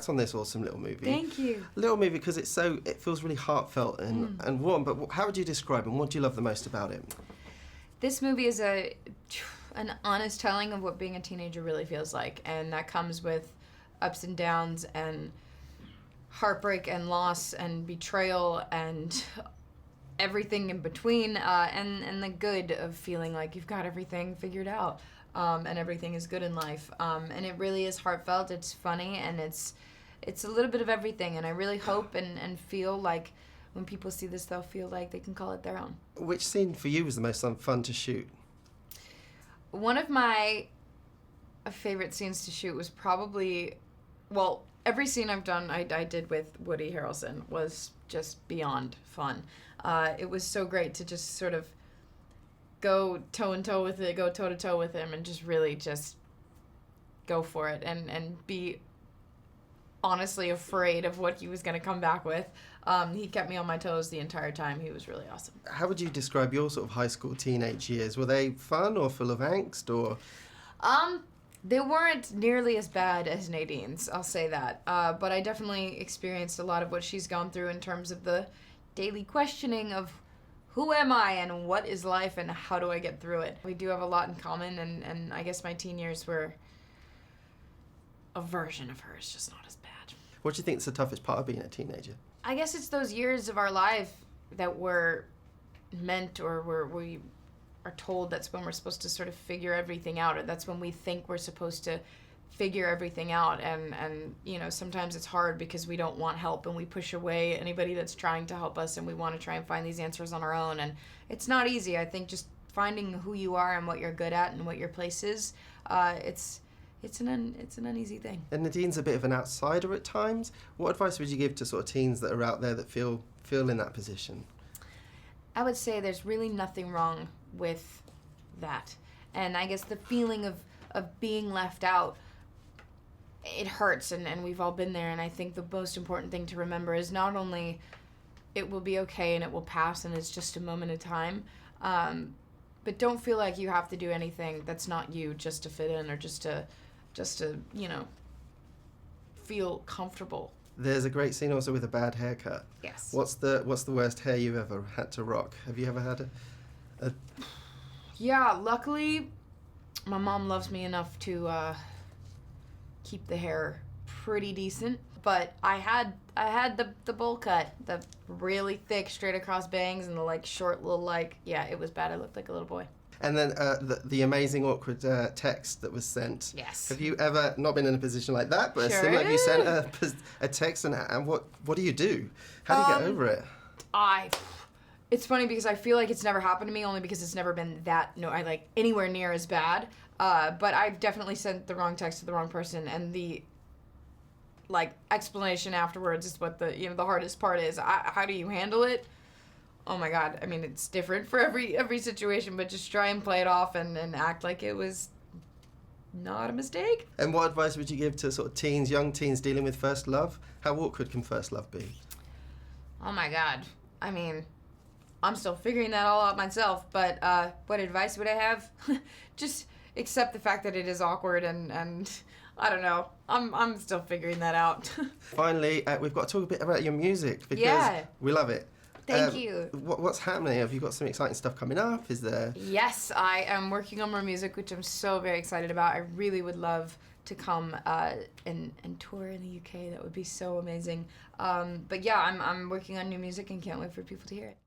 congrats on this awesome little movie. Thank you. Little movie because it feels really heartfelt and warm. But how would you describe it? And what do you love the most about it? This movie is an honest telling of what being a teenager really feels like, and that comes with ups and downs and heartbreak and loss and betrayal and everything in between, and the good of feeling like you've got everything figured out, and everything is good in life. And it really is heartfelt, it's funny, and it's a little bit of everything, and I really hope and feel like when people see this, they'll feel like they can call it their own. Which scene for you was the most fun to shoot? One of my favorite scenes to shoot was probably, well, every scene I've done, I did with Woody Harrelson was just beyond fun. It was so great to just sort of go toe-to-toe with him and just really just go for it and be honestly afraid of what he was going to come back with. He kept me on my toes the entire time. He was really awesome. How would you describe your sort of high school teenage years? Were they fun or full of angst or? They weren't nearly as bad as Nadine's, I'll say that. But I definitely experienced a lot of what she's gone through in terms of the daily questioning of who am I and what is life and how do I get through it. We do have a lot in common, and I guess my teen years were a version of hers, just not as bad. What do you think is the toughest part of being a teenager? I guess it's those years of our life that we're meant, or we are told that's when we're supposed to sort of figure everything out, or that's when we think we're supposed to figure everything out, and you know, sometimes it's hard because we don't want help and we push away anybody that's trying to help us, and we want to try and find these answers on our own, and it's not easy. I think just finding who you are and what you're good at and what your place is, it's an uneasy thing. And Nadine's a bit of an outsider at times. What advice would you give to sort of teens that are out there that feel in that position? I would say there's really nothing wrong with that. And I guess the feeling of being left out, it hurts, and we've all been there. And I think the most important thing to remember is not only it will be okay and it will pass and it's just a moment of time, but don't feel like you have to do anything that's not you just to fit in or just to you know, feel comfortable. There's a great scene also with a bad haircut. Yes. What's the worst hair you've ever had to rock? Have you ever had a... Yeah, luckily my mom loves me enough to keep the hair pretty decent, but I had the bowl cut, the really thick straight across bangs and the like short little yeah, it was bad. I looked like a little boy. And then the amazing awkward text that was sent. Yes. Have you ever not been in a position like that, but Sure. similar? Have you sent a text and what do you do? How do you get over it? It's funny because I feel like it's never happened to me, only because it's never been anywhere near as bad. But I've definitely sent the wrong text to the wrong person, and the explanation afterwards is what the hardest part is. How do you handle it? Oh my God. I mean, it's different for every situation, but just try and play it off and act like it was not a mistake. And what advice would you give to sort of young teens dealing with first love? How awkward can first love be? Oh my God. I mean, I'm still figuring that all out myself, but what advice would I have? Just accept the fact that it is awkward, and I don't know. I'm still figuring that out. Finally, we've got to talk a bit about your music, because we love it. Thank you. What's happening? Have you got some exciting stuff coming up? Is there? Yes, I am working on more music, which I'm so very excited about. I really would love to come and tour in the UK. That would be so amazing. But yeah, I'm working on new music and can't wait for people to hear it.